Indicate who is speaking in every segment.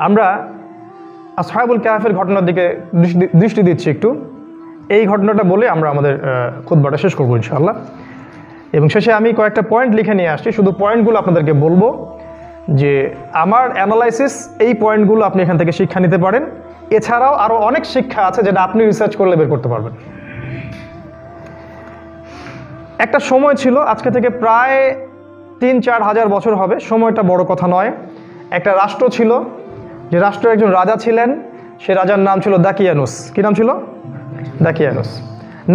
Speaker 1: আমরা আসহাবুল কাহফের ঘটনার দিকে দৃষ্টি দিচ্ছি একটু। এই ঘটনাটা বলে আমরা আমাদের খুতবাটা শেষ করবো ইনশাআল্লাহ। এবং শেষে আমি কয়েকটা পয়েন্ট লিখে নিয়ে আসছি, শুধু পয়েন্টগুলো আপনাদেরকে বলবো যে আমার অ্যানালাইসিস এই পয়েন্টগুলো আপনি এখান থেকে শিক্ষা নিতে পারেন। এছাড়াও আরও অনেক শিক্ষা আছে যেটা আপনি রিসার্চ করলে বের করতে পারবেন। একটা সময় ছিল, আজকে থেকে প্রায় ৩-৪ হাজার বছর হবে, সময়টা বড় কথা নয়। একটা রাষ্ট্র ছিল, যে রাষ্ট্রের একজন রাজা ছিলেন, সে রাজার নাম ছিল দাকিয়ানুস। কী নাম ছিল? দাকিয়ানুস।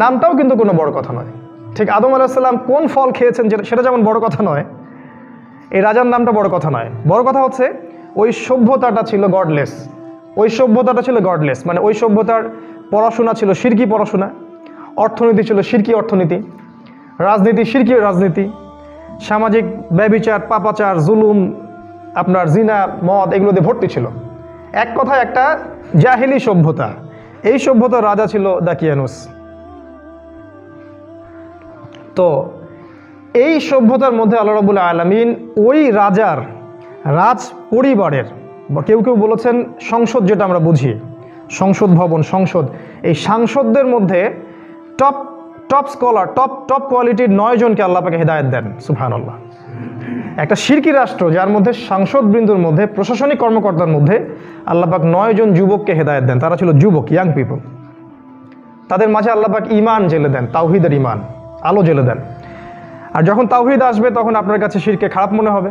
Speaker 1: নামটাও কিন্তু কোনো বড় কথা নয়। ঠিক আদম আলাইহিস সালাম কোন ফল খেয়েছেন সেটা যেমন বড় কথা নয়, এই রাজার নামটা বড় কথা নয়। বড় কথা হচ্ছে ওই সভ্যতাটা ছিল গডলেস। ওই সভ্যতাটা ছিল গডলেস, মানে ওই সভ্যতার পড়াশোনা ছিল শিরকি পড়াশোনা, অর্থনীতি ছিল শিরকি অর্থনীতি, রাজনীতি শিরকি রাজনীতি, সামাজিক ব্যভিচার, পাপাচার, জুলুম, আপনার জিনা, মদ, এগুলো দিয়ে ভর্তি ছিল। এক কথায় একটা জাহিলি সভ্যতা। এই সভ্যতার রাজা ছিল দাকিয়ানুস। তো এই সভ্যতার মধ্যে আল্লাহ রাব্বুল আলামিন ওই রাজার রাজ পরিবারের, বা কেউ কেউ বলেছেন সংসদ, যেটা আমরা বুঝি সংসদ ভবন, সংসদ, এই সাংসদদের মধ্যে টপ স্কলার, টপ কোয়ালিটির 9 জনকে আল্লাহ পাকে হেদায়েত দেন। সুবহানাল্লাহ। একটা শিরকি রাষ্ট্র যার মধ্যে সাংসদবৃন্দর মধ্যে, প্রশাসনিক কর্মকর্তার মধ্যে আল্লাহ পাক 9 জন যুবককে হেদায়েত দেন। তারা ছিল যুবক, ইয়াং পিপল। তাদের মাঝে আল্লাহ পাক ঈমান জেলে দেন, তাওহীদের ঈমান আলো জেলে দেন। আর যখন তাওহীদ আসবে তখন আপনার কাছে শিরকে খারাপ মনে হবে।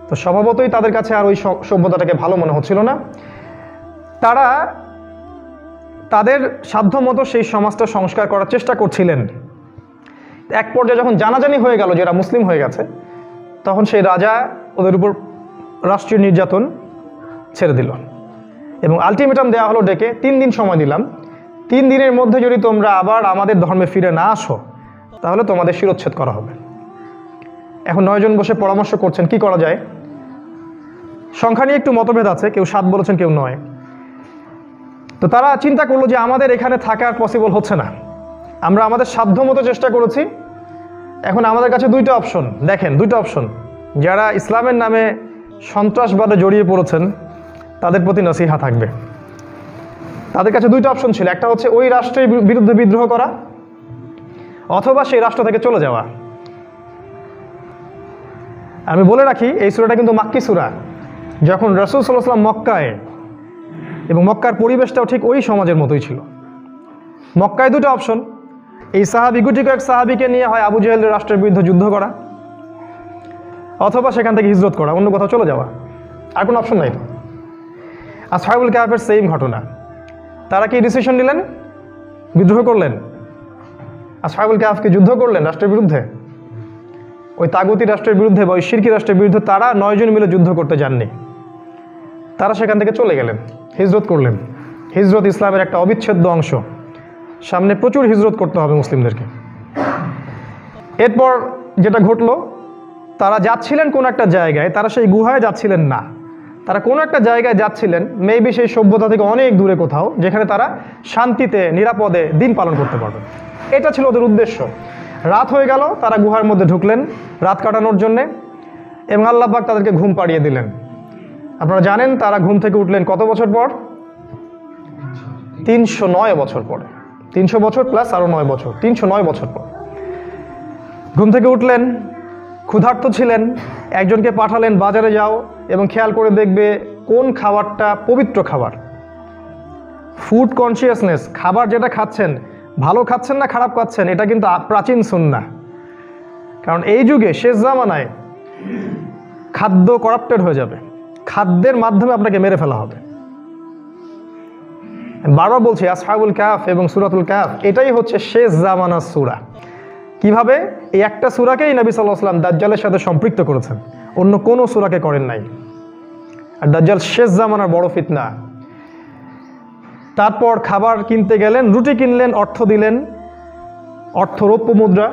Speaker 1: তো স্বভাবতই তাদের কাছে আর ওই সভ্যতাটাকে ভালো মনে হচ্ছিল না। তারা তাদের সাধ্যমতো সেই সমাজটা সংস্কার করার চেষ্টা করছিলেন। এক পর্যায়ে যখন জানাজানি হয়ে গেল যে এরা মুসলিম হয়ে গেছে, তখন সেই রাজা ওদের উপর রাষ্ট্রীয় নির্যাতন ছেড়ে দিল এবং আলটিমেটাম দেওয়া হলো ডেকে, 3 দিন সময় দিলাম, 3 দিনের মধ্যে যদি তোমরা আবার আমাদের ধর্মে ফিরে না আসো তাহলে তোমাদের শিরোচ্ছেদ করা হবে। এখন 9 জন বসে পরামর্শ করছেন কি করা যায়। সংখ্যা নিয়ে একটু মতভেদ আছে, কেউ 7 বলেছেন, কেউ 9। তো তারা চিন্তা করলো যে আমাদের এখানে থাকার পসিবল হচ্ছে না, আমরা আমাদের সাধ্যমতো চেষ্টা করেছি, এখন আমাদের কাছে 2টা অপশন। দেখেন 2টা অপশন। যারা ইসলামের নামে সন্ত্রাসবাদে জড়িয়ে পড়েছেন তাদের প্রতি নসিহা থাকবে। তাদের কাছে 2টা অপশন ছিল, একটা হচ্ছে ওই রাষ্ট্রের বিরুদ্ধে বিদ্রোহ করা, অথবা সেই রাষ্ট্র থেকে চলে যাওয়া। আমি বলে রাখি এই সূরাটা কিন্তু মাক্কি সূরা। যখন রাসূল সাল্লাল্লাহু আলাইহি ওয়াসাল্লাম মক্কায়, এবং মক্কার পরিবেশটাও ঠিক ওই সমাজের মতোই ছিল। মক্কায় 2টা অপশন, এই সাহাবী, গুটি কয়েক সাহাবীকে নিয়ে হয় আবু জাহেলের রাষ্ট্রের বিরুদ্ধে যুদ্ধ করা, অথবা সেখান থেকে হিজরত করা, অন্য কোথাও চলে যাওয়া। আর কোনো অপশন নাই। তো আসহাবুল কাহফের সেম ঘটনা। তারা কি ডিসিশন নিলেন? বিদ্রোহ করলেন। আসহাবুল কাহফ কি যুদ্ধ করলেন রাষ্ট্রের বিরুদ্ধে? ওই তাগুতি রাষ্ট্রের বিরুদ্ধে বা ওই শিরকি রাষ্ট্রের বিরুদ্ধে তারা 9 জন মিলে যুদ্ধ করতে যাননি। তারা সেখান থেকে চলে গেলেন, হিজরত করলেন। হিজরত ইসলামের একটা অবিচ্ছেদ্য অংশ। সামনে প্রচুর হিজরত করতে হবে মুসলিমদেরকে। এরপর যেটা ঘটলো, তারা যাচ্ছিলেন কোন একটা জায়গায়, তারা সেই গুহায় যাচ্ছিলেন না, তারা কোনো একটা জায়গায় যাচ্ছিলেন, মেবি সেই সভ্যতা থেকে অনেক দূরে কোথাও, যেখানে তারা শান্তিতে নিরাপদে দিন পালন করতে পারবেন। এটা ছিল ওদের উদ্দেশ্য। রাত হয়ে গেল, তারা গুহার মধ্যে ঢুকলেন রাত কাটানোর জন্যে, এবং আল্লাহ পাক তাদেরকে ঘুম পাড়িয়ে দিলেন। আপনারা জানেন তারা ঘুম থেকে উঠলেন কত বছর পর? 309 বছর পরে। 300 বছর প্লাস আরও 9 বছর, 309 বছর পর ঘুম থেকে উঠলেন। ক্ষুধার্ত ছিলেন, একজনকে পাঠালেন বাজারে যাও এবং খেয়াল করে দেখবে কোন খাবারটা পবিত্র খাবার। ফুড কনসিয়াসনেস, খাবার যেটা খাচ্ছেন ভালো খাচ্ছেন না খারাপ খাচ্ছেন, এটা কিন্তু প্রাচীন সুন্নাহ। কারণ এই যুগে শেষ জামানায় খাদ্য করাপ্টেড হয়ে যাবে, খাদ্যের মাধ্যমে আপনাকে মেরে ফেলা হবে। বারবার বলছি আসহাবুল কাহফ এবং সূরাতুল কাহফ এটাই হচ্ছে শেষ জামানার সূরা। কিভাবে? এই একটা সূরাকেই নবী সাল্লাল্লাহু আলাইহি ওয়াসাল্লাম দাজ্জালের সাথে সম্পৃক্ত করেছেন, অন্য কোনো সূরাকে করেন নাই। আর দাজ্জাল শেষ জামানার বড় ফিতনা। তারপর খাবার কিনতে গেলেন, রুটি কিনলেন, অর্থ দিলেন, অর্থ রৌপ্য মুদ্রা,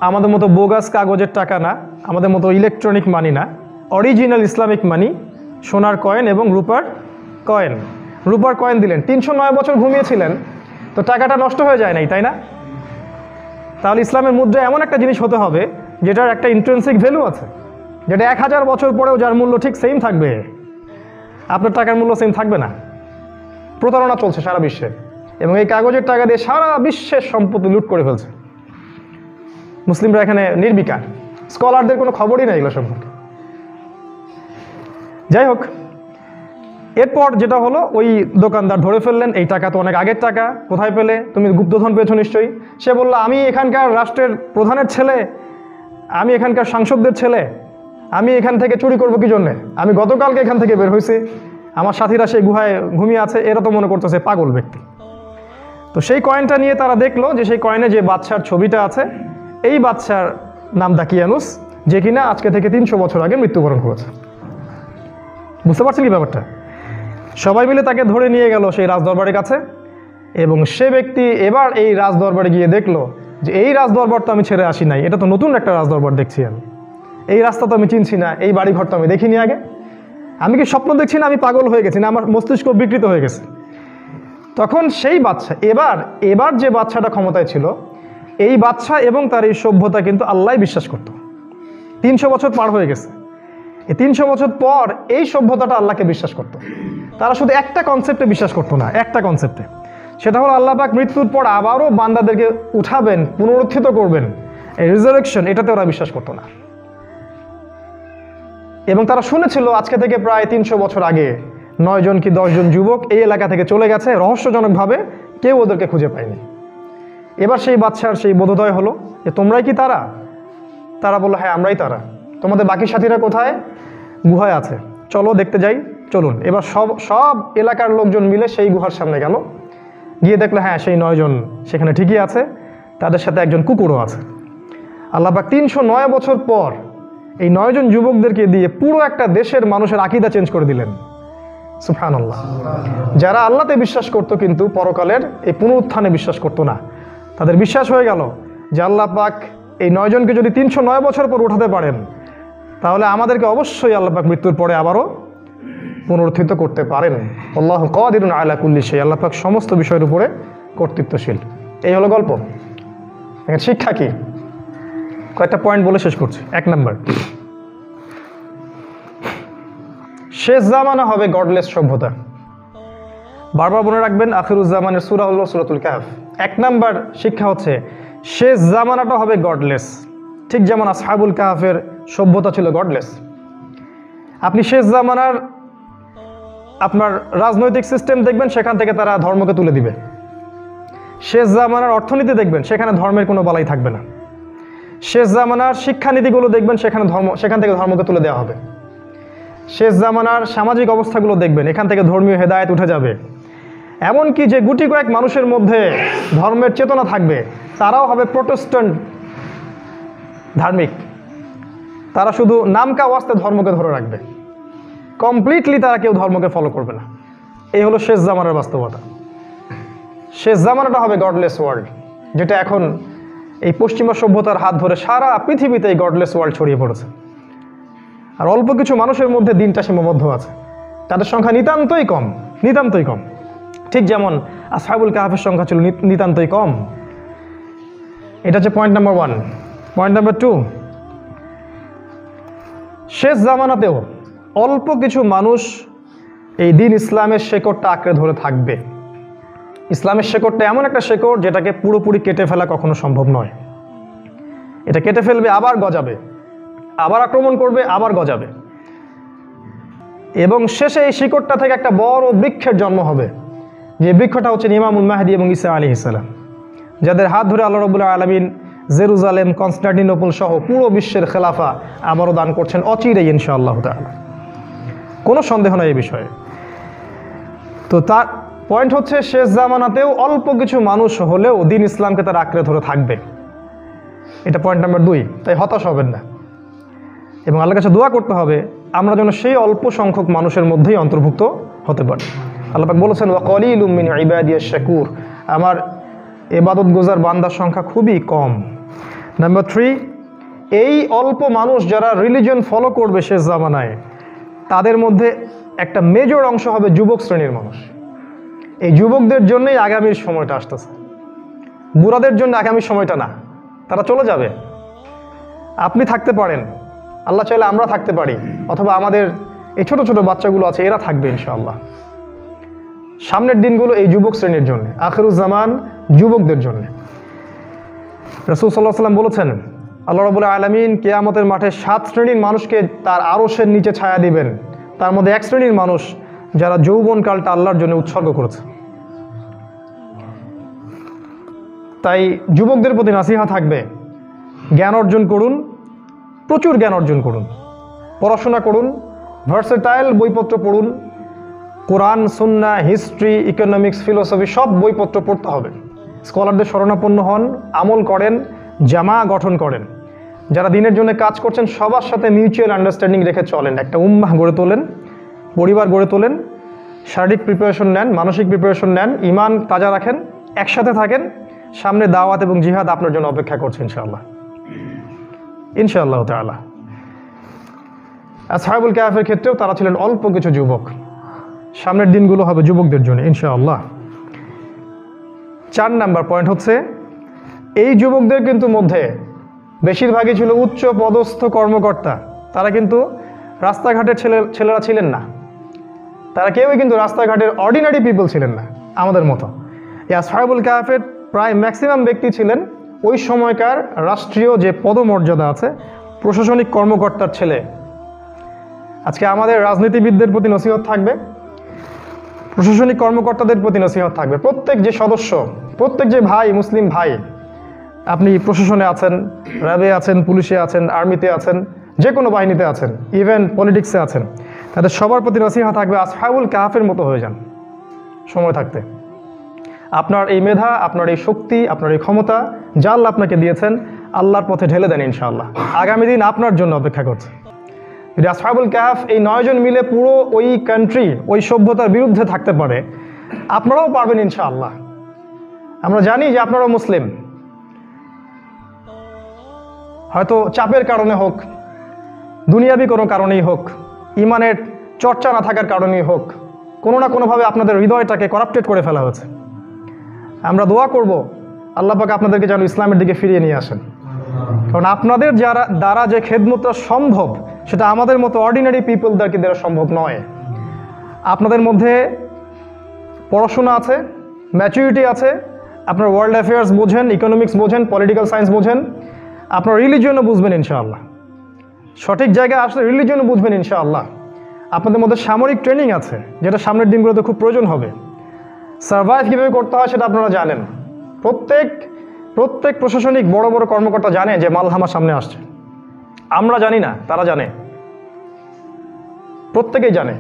Speaker 1: আমাদের মতো বোগাস কাগজের টাকা না, আমাদের মতো ইলেকট্রনিক মানি না, অরিজিনাল ইসলামিক মানি, সোনার কয়েন এবং রূপার কয়েন। রূপার কয়েন দিলেন। 309 বছর ঘুমিয়েছিলেন, তো টাকাটা নষ্ট হয়ে যায় নাই, তাই না? তাহলে ইসলামের মুদ্রা এমন একটা জিনিস হতে হবে যেটার একটা ইন্ট্রিনসিক ভ্যালু আছে, যেটা 1000 বছর পরেও যার মূল্য ঠিক সেম থাকবে। আপনার টাকার মূল্য সেম থাকবে না। প্রতারণা চলছে সারা বিশ্বে, এবং এই কাগজের টাকা দিয়ে সারা বিশ্বের সম্পত্তি লুট করে ফেলছে। মুসলিমরা এখানে নির্বিকার, স্কলারদের কোনো খবরই নেই এগুলো সম্পর্কে। যাই হোক, এরপর যেটা হলো, ওই দোকানদার ধরে ফেললেন, এই টাকা তো অনেক আগের টাকা, কোথায় পেলে, তুমি গুপ্তধন পেয়েছো নিশ্চয়ই। সে বলল, আমি এখানকার রাষ্ট্রের প্রধানের ছেলে, আমি এখানকার সাংসদদের ছেলে, আমি এখান থেকে চুরি করবো কি জন্যে? আমি গতকালকে এখান থেকে বের হয়েছি, আমার সাথীরা সেই গুহায় ঘুমিয়ে আছে, এরা তো মনে করতেছে পাগল ব্যক্তি। তো সেই কয়েনটা নিয়ে তারা দেখলো যে সেই কয়েনে যে বাদশার ছবিটা আছে, এই বাদশার নাম দাকিয়ানুস, যে কিনা আজকে থেকে 300 বছর আগে মৃত্যুবরণ করেছে। বুঝতে পারছেন কি ব্যাপারটা? সবাই মিলে তাকে ধরে নিয়ে গেল সেই রাজদরবারের কাছে, এবং সে ব্যক্তি এবার এই রাজদরবারে গিয়ে দেখলো যে এই রাজদরবার তো আমি ছেড়ে আসি নাই, এটা তো নতুন একটা রাজদরবার দেখছি আমি, এই রাস্তা তো আমি চিনছি না, এই বাড়িঘর তো আমি দেখিনি আগে, আমি কি স্বপ্ন দেখছি না, আমি পাগল হয়ে গেছি না, আমার মস্তিষ্ক বিকৃত হয়ে গেছে। তখন সেই বাদশা, এবার যে বাদশাটা ক্ষমতায় ছিল, এই বাদশা এবং তার এই সভ্যতা কিন্তু আল্লাহ বিশ্বাস করত। 300 বছর পার হয়ে গেছে, এই 300 বছর পর এই সভ্যতাটা আল্লাহকে বিশ্বাস করত। তারা শুধু একটা কনসেপ্টে বিশ্বাস করতো না, একটা কনসেপ্টে, সেটা হলো আল্লাহ পাক মৃত্যুর পর আবারও বান্দাদেরকে উঠাবেন, পুনরুত্থিত করবেন, এই রিজারেকশন, এটাতে ওরা বিশ্বাস করতো না। এবং তারা শুনেছিল আজকে থেকে প্রায় 300 বছর আগে 9 জন কি 10 জন যুবক এই এলাকা থেকে চলে গেছে রহস্যজনকভাবে, কেউ ওদেরকে খুঁজে পায়নি। এবার সেই বাদশার সেই বোধোদয় হলো যে তোমরাই কি তারা? তারা বললো, হ্যাঁ আমরাই তারা। তোমাদের বাকি সাথীরা কোথায়? গুহায় আছে, চলো দেখতে যাই, চলুন। এবার সব এলাকার লোকজন মিলে সেই গুহার সামনে গেল, গিয়ে দেখলো হ্যাঁ সেই 9 জন সেখানে ঠিকই আছে, তাদের সাথে একজন কুকুরও আছে। আল্লাহ পাক 309 বছর পর এই 9 জন যুবকদেরকে দিয়ে পুরো একটা দেশের মানুষের আকীদা চেঞ্জ করে দিলেন। সুবহানাল্লাহ। যারা আল্লাহতে বিশ্বাস করতো কিন্তু পরকালের এই পুনরুত্থানে বিশ্বাস করতো না, তাদের বিশ্বাস হয়ে গেল যে আল্লাহ পাক এই 9 জনকে যদি 309 বছর পর উঠাতে পারেন, তাহলে আমাদেরকে অবশ্যই আল্লাহ পাক মৃত্যুর পরে আবারও পুনরুত্থিত করতে পারেন। আল্লাহু কাদিরুন আলা কুল্লি শাই, আল্লাহ পাক সমস্ত বিষয়ের উপরে কর্তৃত্বশীল। এই হলো গল্প। এখন শিক্ষা কি? কয়েকটা পয়েন্ট বলে শেষ করছি। 1 নম্বর, শেষ জামানা হবে গডলেস সভ্যতা। বারবার মনে রাখবেন, আখিরুজ্জামানের সূরা হলো সূরাতুল কাহফ। 1 নম্বর শিক্ষা হচ্ছে শেষ জামানাটা হবে গডলেস, ঠিক যেমন আসহাবুল কাহফের সভ্যতা ছিল গডলেস। আপনি শেষ জামানার আপনার রাজনৈতিক সিস্টেম দেখবেন, সেখান থেকে তারা ধর্মকে তুলে দিবে। শেষ জামানার অর্থনীতি দেখবেন, সেখানে ধর্মের কোনো বালাই থাকবে না। শেষ জামানার শিক্ষানীতিগুলো দেখবেন, সেখান থেকে ধর্মকে তুলে দেওয়া হবে। শেষ জামানার সামাজিক অবস্থাগুলো দেখবেন, এখান থেকে ধর্মীয় হেদায়েত উঠে যাবে। এমনকি যে গুটি কয়েক মানুষের মধ্যে ধর্মের চেতনা থাকবে, তারাও হবে প্রোটেস্ট্যান্ট ধার্মিক। তারা শুধু নামকা ওয়াস্তে ধর্মকে ধরে রাখবে, কমপ্লিটলি তারা কেউ ধর্মকে ফলো করবে না। এই হলো শেষ জামানার বাস্তবতা। শেষ জামানাটা হবে গডলেস ওয়ার্ল্ড, যেটা এখন এই পশ্চিমা সভ্যতার হাত ধরে সারা পৃথিবীতে এই গডলেস ওয়ার্ল্ড ছড়িয়ে পড়েছে। আর অল্প কিছু মানুষের মধ্যে দিনটা সীমাবদ্ধ আছে, তাদের সংখ্যা নিতান্তই কম, নিতান্তই কম। ঠিক যেমন আসহাবুল কাহফের সংখ্যা ছিল নিতান্তই কম। এটা হচ্ছে পয়েন্ট নাম্বার 1। পয়েন্ট নাম্বার 2, শেষ জামানাতেও অল্প কিছু মানুষ এই দিন ইসলামের শেকড়টা আঁকড়ে ধরে থাকবে। ইসলামের শেকড়টা এমন একটা শেকড় যেটাকে পুরোপুরি কেটে ফেলা কখনো সম্ভব নয়। এটা কেটে ফেলবে, আবার গজাবে, আবার আক্রমণ করবে, আবার গজাবে, এবং শেষে এই শিকড়টা থেকে একটা বড় বৃক্ষের জন্ম হবে, যে বৃক্ষটা হচ্ছে ইমামুল মাহদী এবং ঈসা আলাইহিস সালাম, যাদের হাত ধরে আল্লাহ রাব্বুল আলামিন জেরুজালেম, কনস্টান্টিনোপল সহ পুরো বিশ্বের খেলাফা আবারও দান করছেন অচিরেই ইনশাআল্লাহ তাআলা। কোনো সন্দেহ নাই এই বিষয়ে। তো তার পয়েন্ট হচ্ছে শেষ জামানাতেও অল্প কিছু মানুষ হলেও দিন ইসলামকে তারা আঁকড়ে ধরে থাকবে। এটা পয়েন্ট নাম্বার 2। তাই হতাশ হবেন না, এবং আল্লাহর কাছে দোয়া করতে হবে আমরা যেন সেই অল্প সংখ্যক মানুষের মধ্যেই অন্তর্ভুক্ত হতে পারি। আল্লাহ পাক বলেছেন, ওয়া কলিলুম মিন ইবাদিয়াশ শাকুর, আমার ইবাদত গুজার বান্দার সংখ্যা খুবই কম। নাম্বার 3, এই অল্প মানুষ যারা রিলিজিয়ন ফলো করবে শেষ জামানায়, তাদের মধ্যে একটা মেজর অংশ হবে যুবক শ্রেণীর মানুষ। এই যুবকদের জন্যই আগামীর সময়টা আসতেছে, বুড়াদের জন্য আগামীর সময়টা না, তারা চলে যাবে। আপনি থাকতে পারেন, আল্লাহ চাইলে আমরা থাকতে পারি, অথবা আমাদের এই ছোট ছোট বাচ্চাগুলো আছে, এরা থাকবে ইনশাআল্লাহ। সামনের দিনগুলো এই যুবক শ্রেণীর জন্য, আখিরুজ্জামান যুবকদের জন্য। রাসূল সাল্লাল্লাহু আলাইহি ওয়াসাল্লাম বলেছেন, আল্লাহ রাব্বুল আলামিন কিয়ামতের মাঠে 7 শ্রেণীর মানুষকে তার আরশের নিচে ছায়া দিবেন। তার মধ্যে এক শ্রেণীর মানুষ যারা যৌবনকালটা আল্লাহর জন্য উৎসর্গ করেছে। তাই যুবকদের প্রতি নাসিহা থাকবে, জ্ঞান অর্জন করুন, প্রচুর জ্ঞান অর্জন করুন, পড়াশোনা করুন, ভার্সেটাইল বইপত্র পড়ুন, কোরআন, সুন্নাহ, হিস্ট্রি, ইকোনমিক্স, ফিলোসফি সব বইপত্র পড়তে হবে। স্কলারদের শরণাপন্ন হন, আমল করেন, জামা গঠন করেন। যারা দিনের জন্য কাজ করছেন সবার সাথে মিউচুয়াল আন্ডারস্ট্যান্ডিং রেখে চলেন, একটা উম্মাহ গড়ে তোলেন, পরিবার গড়ে তোলেন, শারীরিক প্রিপারেশন নেন, মানসিক প্রিপারেশন নেন, ঈমান তাজা রাখেন, একসাথে থাকেন। সামনে দাওয়াত এবং জিহাদ আপনার জন্য অপেক্ষা করছে ইনশাআল্লাহ, ইনশাআল্লাহ তাআলা। আসহাবুল কাহফের ক্ষেত্রেও তারা ছিলেন অল্প কিছু যুবক। সামনের দিনগুলো হবে যুবকদের জন্য ইনশাআল্লাহ। 4 নাম্বার পয়েন্ট হচ্ছে, এই যুবকদের কিন্তু মধ্যে বেশিরভাগই ছিল উচ্চ পদস্থ কর্মকর্তা। তারা কিন্তু রাস্তাঘাটের ছেলেরা ছিলেন না, তারা কেউই কিন্তু রাস্তাঘাটের অর্ডিনারি পিপল ছিলেন না আমাদের মতো। এই আসহাবুল কাহফের প্রায় ম্যাক্সিমাম ব্যক্তি ছিলেন ওই সময়কার রাষ্ট্রীয় যে পদমর্যাদা আছে, প্রশাসনিক কর্মকর্তার ছেলে। আজকে আমাদের রাজনীতিবিদদের প্রতি নসিহত থাকবে, প্রশাসনিক কর্মকর্তাদের প্রতি নসিহত থাকবে। প্রত্যেক যে সদস্য, প্রত্যেক যে ভাই, মুসলিম ভাই, আপনি প্রশাসনে আছেন, র্যাবে আছেন, পুলিশে আছেন, আর্মিতে আছেন, যে কোনো বাহিনীতে আছেন, ইভেন পলিটিক্সে আছেন, তাদের সবার প্রতি নসিহত থাকবে, আসহাবুল কাহফের মতো হয়ে যান সময় থাকতে। আপনার এই মেধা, আপনার এই শক্তি, আপনার এই ক্ষমতা যা আল্লাহ আপনাকে দিয়েছেন, আল্লাহর পথে ঢেলে দেন ইনশাআল্লাহ। আগামী দিন আপনার জন্য অপেক্ষা করছে। যদি আসহাবুল কাহফ এই 9 জন মিলে পুরো ওই কান্ট্রি, ওই সভ্যতার বিরুদ্ধে থাকতে পারে, আপনারাও পারবেন ইনশাআল্লাহ। আমরা জানি যে আপনারাও মুসলিম, হয়তো চাপের কারণে হোক, দুনিয়াবি কোনো কারণেই হোক, ইমানের চর্চা না থাকার কারণেই হোক, কোনো না কোনোভাবে আপনাদের হৃদয়টাকে করাপ্টেড করে ফেলা হয়েছে। আমরা দোয়া করব আল্লাহ পাক আপনাদেরকে যেন ইসলামের দিকে ফিরিয়ে নিয়ে আসেন। কারণ আপনাদের দ্বারা যে খেদমতটা সম্ভব, সেটা আমাদের মতো অর্ডিনারি পিপলদেরকে দ্বারা সম্ভব নয়। আপনাদের মধ্যে পড়াশোনা আছে, ম্যাচুরিটি আছে, আপনার ওয়ার্ল্ড অ্যাফেয়ার্স বোঝেন, ইকোনমিক্স বোঝেন, পলিটিক্যাল সায়েন্স বোঝেন, আপনার রিলিজিয়নও বুঝবেন ইনশাআল্লাহ। সঠিক জায়গায় আসলে রিলিজিয়নও বুঝবেন ইনশাআল্লাহ। আপনাদের মধ্যে সামরিক ট্রেনিং আছে, যেটা সামনের দিনগুলোতে খুব প্রয়োজন হবে। সার্ভাইভ কীভাবে করতে হয় সেটা আপনারা জানেন। প্রত্যেক প্রশাসনিক বড় বড় কর্মকর্তা জানে যে মালহামা সামনে আসছে। আমরা জানি না, তারা জানে, প্রত্যেকেই জানে।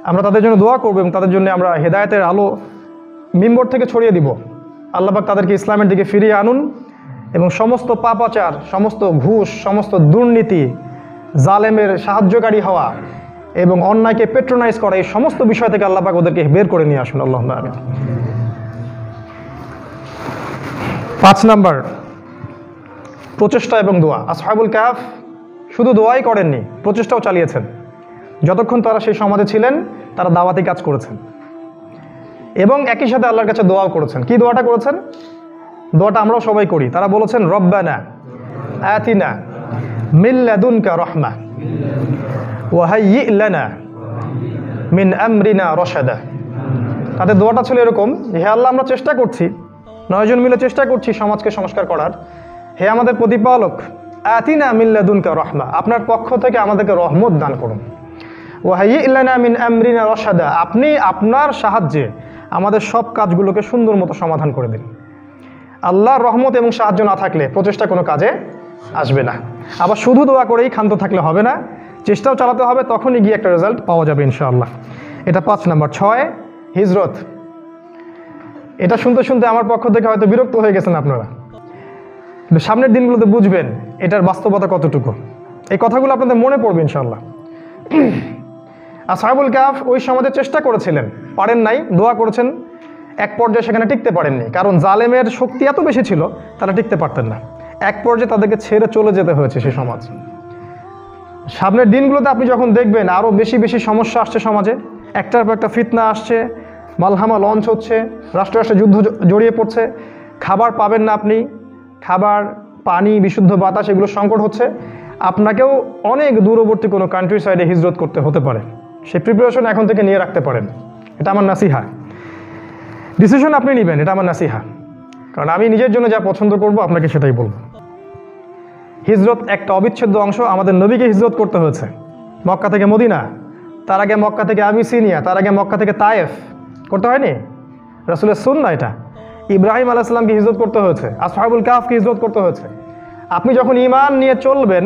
Speaker 1: আমরা তাদের জন্য দোয়া করব এবং তাদের জন্য আমরা হেদায়েতের আলো মিম্বর থেকে ছড়িয়ে দিব। আল্লাহ পাক তাদেরকে ইসলামের দিকে ফিরিয়ে আনুন এবং সমস্ত পাপাচার, সমস্ত ঘুষ, সমস্ত দুর্নীতি, জালেমের সাহায্যকারী হওয়া এবং অন্যায়কে পেট্রোনাইজ করা, এই সমস্ত বিষয় থেকে আল্লাহ পাক ওদেরকে বের করে নিয়ে আসুন। আল্লাহুম্মা আমিন। 5 নাম্বার, প্রচেষ্টা এবং দোয়া। আসহাবুল কাহফ শুধু দোয়াই করেননি, প্রচেষ্টাও চালিয়েছেন। যতক্ষণ তারা সেই সমাজে ছিলেন, তারা দাওয়াতি কাজ করেছেন এবং একই সাথে আল্লাহর কাছে দোয়াও করেছেন। কি দোয়াটা করেছেন? দোয়াটা আমরাও সবাই করি। তারা বলেছেন, রব্বানা আতিনা মিন লাদুনকা রাহমা ওয়া হাইয়্যি লানা মিন আমরিনা রাশাদা। তাদের দোয়াটা ছিল এরকম, হে আল্লাহ, আমরা চেষ্টা করছি, 9 জন মিলে চেষ্টা করছি সমাজকে সংস্কার করার। হে আমাদের প্রতিপালক, আতিনা মিন লাদুনকা রাহমা, আপনার পক্ষ থেকে আমাদেরকে রহমত দান করুন। ওয়া হাইয়্যি লানা মিন আমরিনা রাশাদা, আপনি আপনার সাহায্যে আমাদের সব কাজগুলোকে সুন্দর মতো সমাধান করে দিন। আল্লাহর রহমত এবং সাহায্য না থাকলে প্রচেষ্টা কোনো কাজে আসবে না। আবার শুধু দোয়া করেই ক্ষান্ত থাকলে হবে না, চেষ্টাও চালাতে হবে, তখনই গিয়ে একটা রেজাল্ট পাওয়া যাবে ইনশাআল্লাহ। এটা 5 নাম্বার। 6, হিজরত। এটা শুনতে শুনতে আমার পক্ষ থেকে হয়তো বিরক্ত হয়ে গেছেন আপনারা, কিন্তু সামনের দিনগুলোতে বুঝবেন এটার বাস্তবতা কতটুকু। এই কথাগুলো আপনাদের মনে পড়বে ইনশাআল্লাহ। আসহাবুল কাহফ ওই সমাজে চেষ্টা করেছিলেন, পারেন নাই, দোয়া করেছেন, এক পর্যায়ে সেখানে টিকতে পারেননি, কারণ জালেমের শক্তি এত বেশি ছিল, তারা টিকতে পারতেন না। এক পর্যায়ে তাদেরকে ছেড়ে চলে যেতে হয়েছে সেই সমাজ। সামনের দিনগুলোতে আপনি যখন দেখবেন আরও বেশি বেশি সমস্যা আসছে সমাজে, একটার পর একটা ফিতনা আসছে, মালহামা লঞ্চ হচ্ছে, রাষ্ট্র রাষ্ট্রে যুদ্ধ জড়িয়ে পড়ছে, খাবার পাবেন না আপনি, খাবার, পানি, বিশুদ্ধ বাতাস, এগুলো সংকট হচ্ছে, আপনাকেও অনেক দূরবর্তী কোনো কান্ট্রি সাইডে হিজরত করতে হতে পারে। সেই প্রিপারেশন এখন থেকে নিয়ে রাখতে পারেন। এটা আমার নাসিহা। ডিসিশন আপনি নেবেন, এটা আমার নাসিহা। কারণ আমি নিজের জন্য যা পছন্দ করব আপনাকে সেটাই বলব। হিজরত একটা অবিচ্ছেদ্য অংশ। আমাদের নবীকে হিজরত করতে হয়েছে মক্কা থেকে মদিনা, তার আগে মক্কা থেকে আবিসিনিয়া, তার আগে মক্কা থেকে তায়েফ। করতে হয়নি? রাসূলের সুন্নাহ এটা। ইব্রাহিম আলাইহিস সালামকে হিজরত করতে হয়েছে, আসহাবুল কাহফকে হিজরত করতে হয়েছে। আপনি যখন ঈমান নিয়ে চলবেন,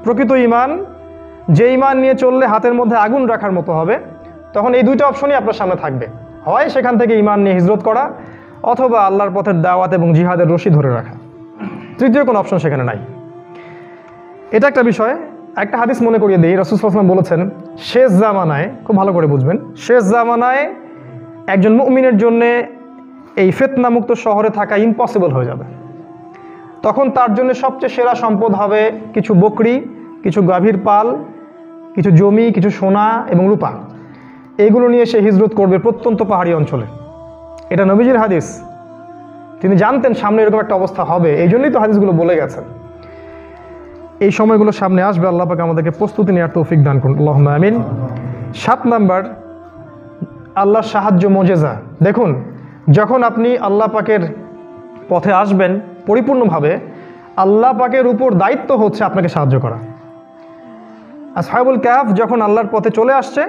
Speaker 1: প্রকৃত ঈমান, যে ঈমান নিয়ে চললে হাতের মধ্যে আগুন রাখার মতো হবে, তখন এই দুইটা অপশনই আপনার সামনে থাকবে। হয় সেখান থেকে ঈমান নিয়ে হিজরত করা, অথবা আল্লাহর পথের দাওয়াত এবং জিহাদের রশি ধরে রাখা। তৃতীয় কোনো অপশন সেখানে নাই। এটা একটা বিষয়। একটা হাদিস মনে করিয়ে দিই। রাসূল সাল্লাল্লাহু আলাইহি ওয়াসাল্লাম বলেছেন, শেষ জামানায়, খুব ভালো করে বুঝবেন, শেষ জামানায় একজন মুমিনের জন্য এই ফিতনামুক্ত শহরে থাকা ইম্পসিবল হয়ে যাবে। তখন তার জন্য সবচেয়ে সেরা সম্পদ হবে কিছু বকরি, কিছু গাভীর পাল, কিছু জমি, কিছু সোনা এবং রূপা। এইগুলো নিয়ে সে হিজরত করবে প্রত্যন্ত পাহাড়ি অঞ্চলে। এটা নবীজির হাদিস। তিনি জানতেন সামনে এরকম একটা অবস্থা হবে, এই জন্যই তো হাদিসগুলো বলে গেছেন। এই সময়গুলো সামনে আসবে। আল্লাহ পাক আমাদেরকে প্রস্তুতি নেওয়ার তৌফিক দান করুন, আল্লাহুম্মা আমিন। 7 নাম্বার, আল্লাহর সাহায্য, মুজিজা। দেখুন, যখন আপনি আল্লাহ পাকের পথে আসবেন পরিপূর্ণভাবে, আল্লাহ পাকের উপর দায়িত্ব হচ্ছে আপনাকে সাহায্য করা। আসহাবুল কাহফ যখন আল্লাহর পথে চলে আসছে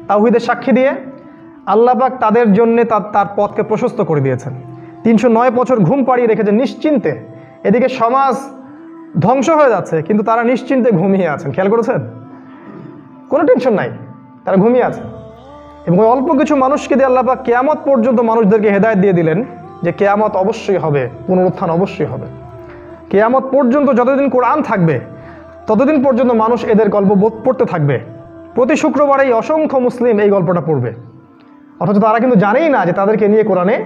Speaker 1: তাওহীদের সাক্ষী দিয়ে, আল্লাহ পাক তাদের জন্য তার পথকে প্রশস্ত করে দিয়েছেন। 309 বছর ঘুম পাড়িয়ে রেখেছেন নিশ্চিন্তে। এদিকে সমাজ ধ্বংস হয়ে যাচ্ছে, কিন্তু তারা নিশ্চিন্তে ঘুমিয়ে আছেন। খেয়াল করেছেন? কোনো টেনশন নাই, তারা ঘুমিয়ে আছে। এবং ওই অল্প কিছু মানুষকে দিয়ে আল্লাহ পাক কিয়ামত পর্যন্ত মানুষদেরকে হেদায়েত দিয়ে দিলেন যে কিয়ামত অবশ্যই হবে, পুনরুত্থান অবশ্যই হবে। কিয়ামত পর্যন্ত যতদিন কোরআন থাকবে ততদিন পর্যন্ত মানুষ এদের গল্প পড়তে থাকবে। প্রতি শুক্রবারেই অসংখ্য মুসলিম এই গল্পটা পড়বে, অথচ তারা কিন্তু জানেই না যে তাদেরকে নিয়ে কোরআনে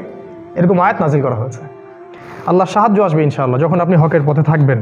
Speaker 1: এরকম আয়াত নাজিল করা হয়েছে। আল্লাহ সাহায্য আসবে ইনশাআল্লাহ যখন আপনি হকের পথে থাকবেন।